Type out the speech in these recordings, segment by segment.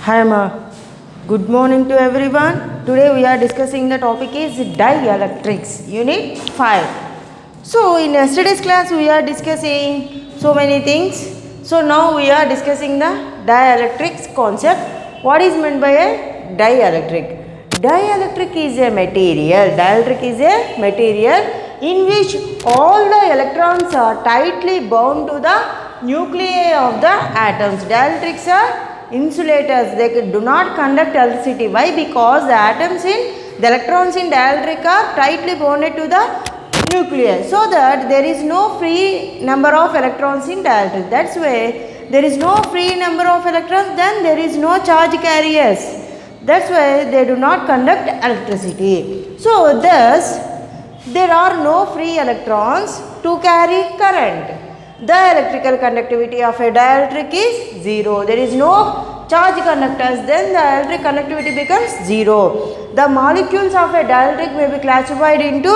Hi, Ma. Good morning to everyone. Today we are discussing the topic is dielectrics, unit 5. So in yesterday's class we are discussing so many things. So now we are discussing the dielectrics concept. What is meant by a dielectric? Dielectric is a material. Dielectric is a material in which all the electrons are tightly bound to the nuclei of the atoms. Dielectrics are insulators. They do not conduct electricity. Why? Because the electrons in dielectric are tightly bonded to the nucleus, so that there is no free number of electrons in dielectric. That's why there is no free number of electrons, then there is no charge carriers. That's why they do not conduct electricity. So thus there are no free electrons to carry current. The electrical conductivity of a dielectric is 0. There is no charge conductors, then the electric conductivity becomes 0. The molecules of a dielectric may be classified into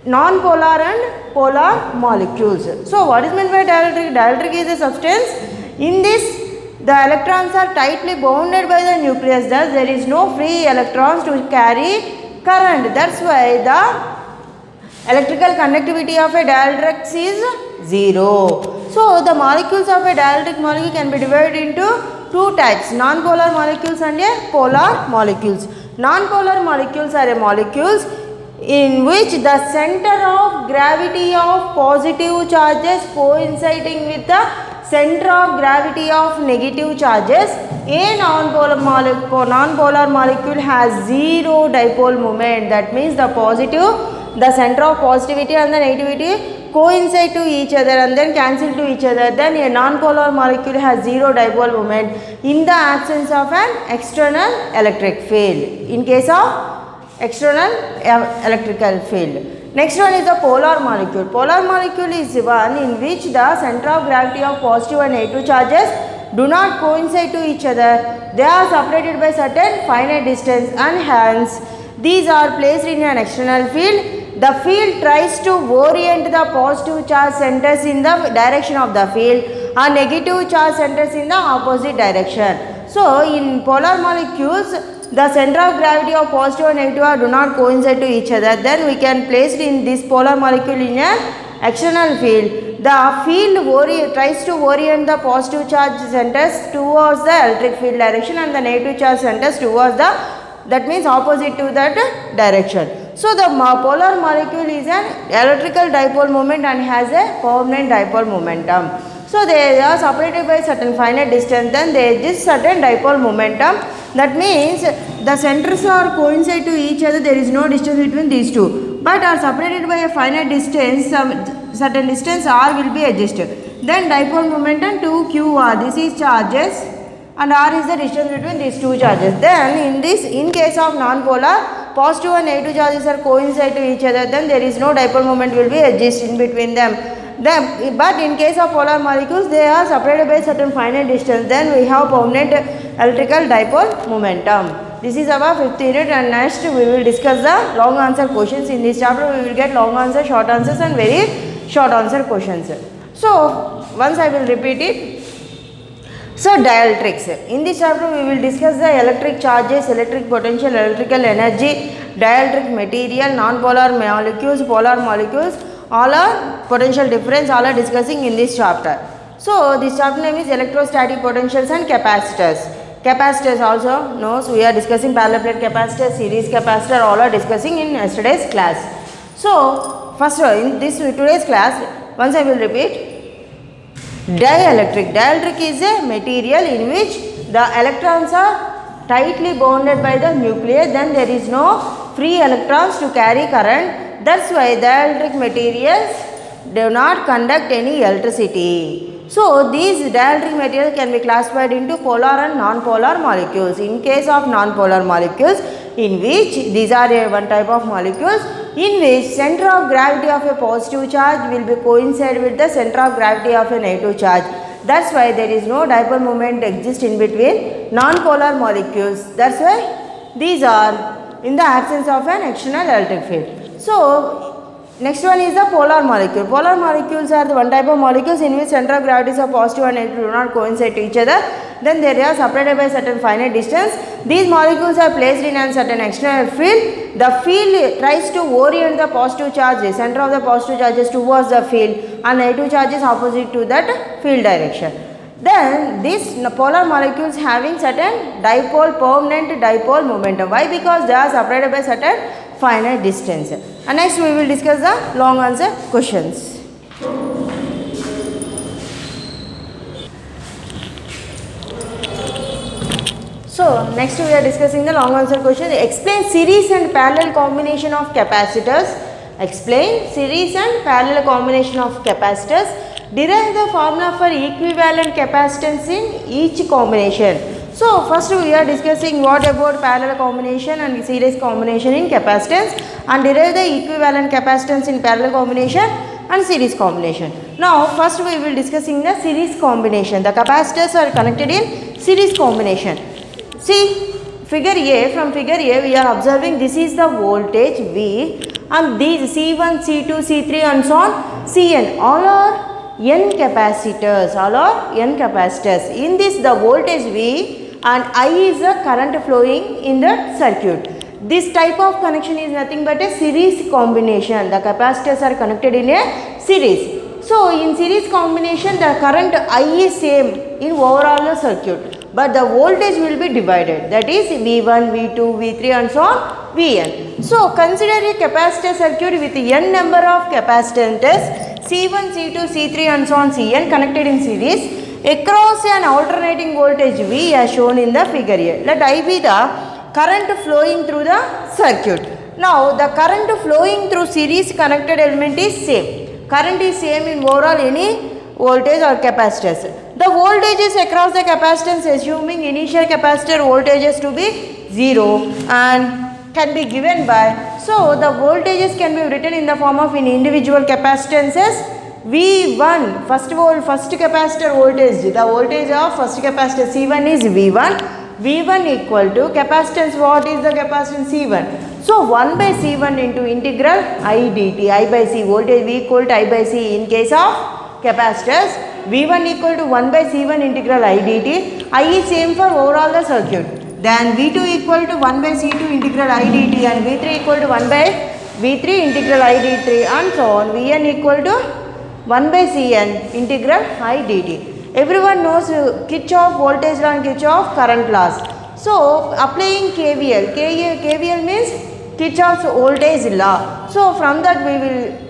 non-polar and polar molecules. So what is meant by dielectric? Dielectric is a substance in this the electrons are tightly bounded by the nucleus, thus there is no free electrons to carry current. That's why the electrical conductivity of a dielectric is 0. So the molecules of a dielectric molecule can be divided into two types, non-polar molecules and a polar molecules. Non-polar molecules are molecules in which the center of gravity of positive charges coinciding with the center of gravity of negative charges. A non-polar molecule has zero dipole moment. That means the center of positivity and the negativity coincide to each other and then cancel to each other. Then a non-polar molecule has zero dipole moment in the absence of an external electric field. In case of external electrical field. Next one is the polar molecule. Polar molecule is one in which the center of gravity of positive and negative charges do not coincide to each other. They are separated by certain finite distance and hence these are placed in an external field. The field tries to orient the positive charge centers in the direction of the field and negative charge centers in the opposite direction. So in polar molecules, the center of gravity of positive and negative do not coincide to each other. Then we can place in this polar molecule in an external field. The field tries to orient the positive charge centers towards the electric field direction and the negative charge centers towards that means opposite to that direction. So the polar molecule is an electrical dipole moment and has a permanent dipole momentum. So they are separated by certain finite distance, then there is certain dipole momentum. That means the centers are coincide to each other, there is no distance between these two, but are separated by a finite distance, certain distance r will be adjusted. Then dipole momentum 2qr, this is charges and r is the distance between these two charges. Then in case of non-polar, positive and negative charges are coincide to each other, then there is no dipole moment will be adjusted in between them. But in case of polar molecules, they are separated by certain finite distance, then we have permanent electrical dipole momentum. This is our 5th unit and next we will discuss the long answer questions. In this chapter we will get long answer, short answers and very short answer questions. So once I will repeat it. So dielectrics. In this chapter we will discuss the electric charges, electric potential, electrical energy, dielectric material, non-polar molecules, polar molecules, all are potential difference, all are discussing in this chapter. So this chapter name is electrostatic potentials and capacitors. Capacitors also knows we are discussing parallel plate capacitor, series capacitor, all are discussing in yesterday's class. So first in this today's class, once I will repeat. Dielectric. Dielectric is a material in which the electrons are tightly bonded by the nucleus, then there is no free electrons to carry current. That's why dielectric materials do not conduct any electricity. So these dielectric materials can be classified into polar and non-polar molecules. In case of non-polar molecules, in which these are one type of molecules in which center of gravity of a positive charge will be coincide with the center of gravity of a negative charge. That's why there is no dipole moment exist in between non-polar molecules. That's why these are in the absence of an external electric field. So Next one is the polar molecule. Polar molecules are the one type of molecules in which center of gravities of positive and negative do not coincide to each other. Then they are separated by certain finite distance. These molecules are placed in a certain external field. The field tries to orient the positive charges, center of the positive charges towards the field, and negative charges opposite to that field direction. Then these polar molecules having certain dipole, permanent dipole momentum. Why? Because they are separated by certain finite distance. And next we will discuss the long answer questions. So next we are discussing the long answer question. Explain series and parallel combination of capacitors. Explain series and parallel combination of capacitors. Derive the formula for equivalent capacitance in each combination. So first we are discussing what about parallel combination and series combination in capacitance, and derive the equivalent capacitance in parallel combination and series combination. Now first we will discussing the series combination. The capacitors are connected in series combination. See figure A, from figure A we are observing this is the voltage V, and these C1, C2, C3 and so on Cn, all are N capacitors, all are N capacitors. In this the voltage V and I is the current flowing in the circuit. This type of connection is nothing but a series combination. The capacitors are connected in a series. So in series combination the current I is same in overall the circuit, but the voltage will be divided, that is V1, V2, V3 and so on Vn. So consider a capacitor circuit with n number of capacitors C1, C2, C3 and so on Cn connected in series across an alternating voltage V as shown in the figure A. Let I be the current flowing through the circuit. Now the current flowing through series connected element is same. Current is same in overall any voltage or capacitors. The voltages across the capacitance assuming initial capacitor voltages to be 0 and can be given by, so the voltages can be written in the form of in individual capacitances. V1, first capacitor voltage, the voltage of first capacitor C1 is V1. V1 equal to capacitance, what is the capacitance C1? So 1 by C1 into integral I dt, I by C, voltage V equal to I by C in case of capacitors. V1 equal to 1 by C1 integral I dt, I is same for overall the circuit. Then V2 equal to 1 by C2 integral I dt and V3 equal to 1 by V3 integral I dt and so on. Vn equal to 1 by Cn integral I dt. Everyone knows Kirchhoff voltage law and Kirchhoff current laws. So applying KVL, KVL means Kirchhoff's voltage law. So from that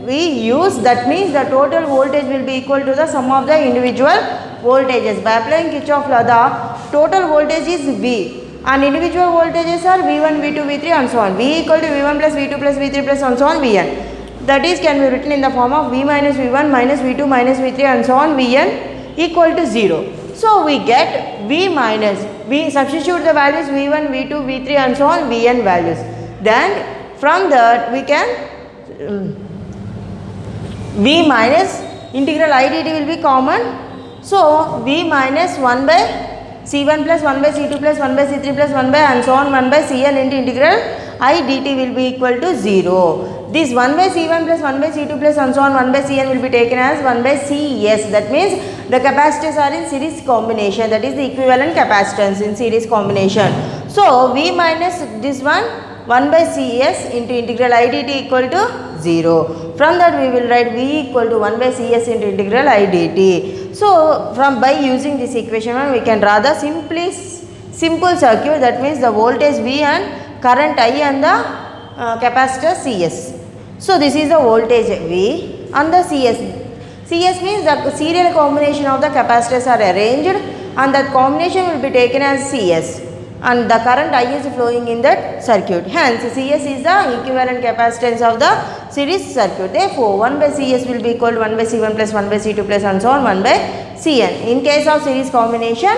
we use, that means the total voltage will be equal to the sum of the individual voltages. By applying Kirchhoff law, the total voltage is V and individual voltages are V1, V2, V3 and so on. V equal to V1 plus V2 plus V3 plus and so on Vn. That is can be written in the form of V minus V1 minus V2 minus V3 and so on Vn equal to 0. So we get V minus, we substitute the values V1, V2, V3 and so on Vn values. Then from that we can V minus integral I dt will be common. So V minus 1 by C1 plus 1 by C2 plus 1 by C3 plus 1 by and so on 1 by Cn into integral I dt will be equal to 0. This 1 by C1 plus 1 by C2 plus and so on 1 by Cn will be taken as 1 by Cs. That means the capacitors are in series combination, that is the equivalent capacitance in series combination. So V minus this one 1 by Cs into integral I dt equal to 0. From that we will write V equal to 1 by Cs into integral I dt. So from by using this equation we can draw the simple circuit, that means the voltage V and current I and the capacitor Cs. So this is the voltage V and the Cs. Cs means the serial combination of the capacitors are arranged and that combination will be taken as Cs and the current I is flowing in that circuit. Hence Cs is the equivalent capacitance of the series circuit. Therefore 1 by Cs will be equal to 1 by C1 plus 1 by C2 plus and so on 1 by Cn. In case of series combination,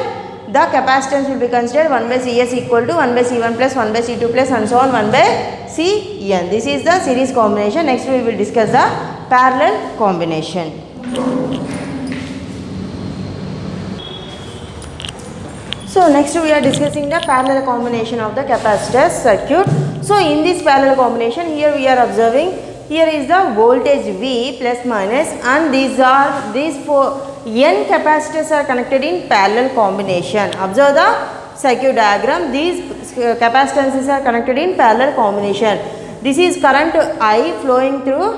the capacitance will be considered 1 by Cs equal to 1 by C1 plus 1 by C2 plus and so on 1 by Cn. This is the series combination. Next we will discuss the parallel combination. So next we are discussing the parallel combination of the capacitor circuit. So in this parallel combination, here we are observing here is the voltage V plus minus, and these four n capacitors are connected in parallel combination. Observe the circuit diagram. These capacitances are connected in parallel combination. This is current I flowing through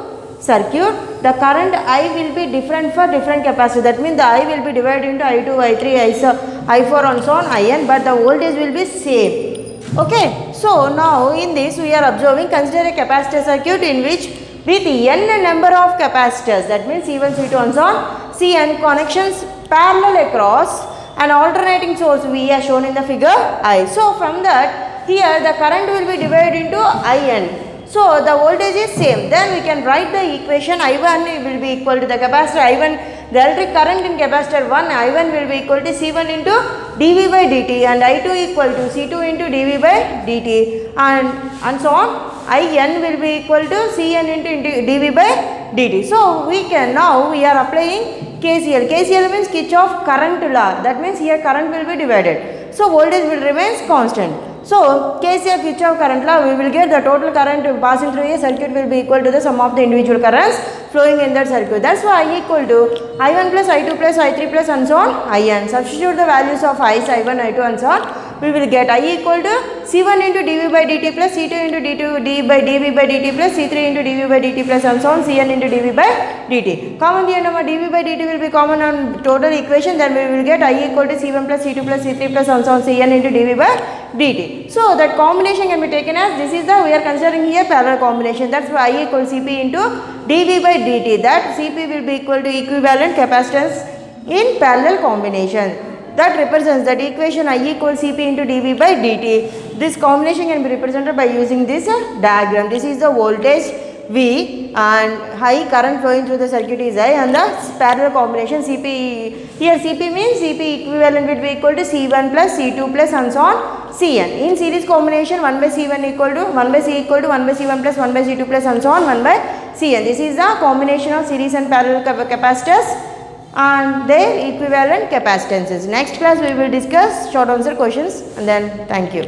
circuit. The current I will be different for different capacitors. That means the I will be divided into I2, I3, I4 and so on, In, but the voltage will be same. Okay, so now in this we are observing, consider a capacitor circuit in which with n number of capacitors, that means C1, C2 and so on, Cn connections parallel across an alternating source V as shown in the figure I. So from that, here the current will be divided into In. So the voltage is same. Then we can write the equation I1 will be equal to the capacitor I1, the electric current in capacitor 1, I1 will be equal to C1 into dV by dt, and I2 equal to C2 into dV by dt, and so on. In will be equal to Cn into dV by dt. So we are applying KCL. KCL means Kirchhoff current law. That means here current will be divided. So voltage will remain constant. So KCL Kirchhoff current law, we will get the total current passing through a circuit will be equal to the sum of the individual currents flowing in that circuit. That's why I equal to I1 plus I2 plus I3 plus and so on In. Substitute the values of I, I1, I2 and so on. We will get I equal to C1 into dV by dt plus C2 into d by dV by dt plus C3 into dV by dt plus and so on Cn into dV by dt. Common the number dV by dt will be common on total equation. Then we will get I equal to C1 plus C2 plus C3 plus and so on Cn into dV by dt. So that combination can be taken as, this is the, we are considering here parallel combination. That's why I equal Cp into dV by dt. That Cp will be equal to equivalent capacitance in parallel combination. That represents that equation I equals Cp into dV by dt. This combination can be represented by using this diagram. This is the voltage V and high current flowing through the circuit is I, and the parallel combination Cp, here Cp means Cp equivalent will be equal to C1 plus C2 plus and so on Cn. In series combination 1 by C1 equal to 1 by C equal to 1 by C1 plus 1 by C2 plus and so on 1 by Cn. This is the combination of series and parallel capacitors and their equivalent capacitances. Next class we will discuss short answer questions, and then thank you.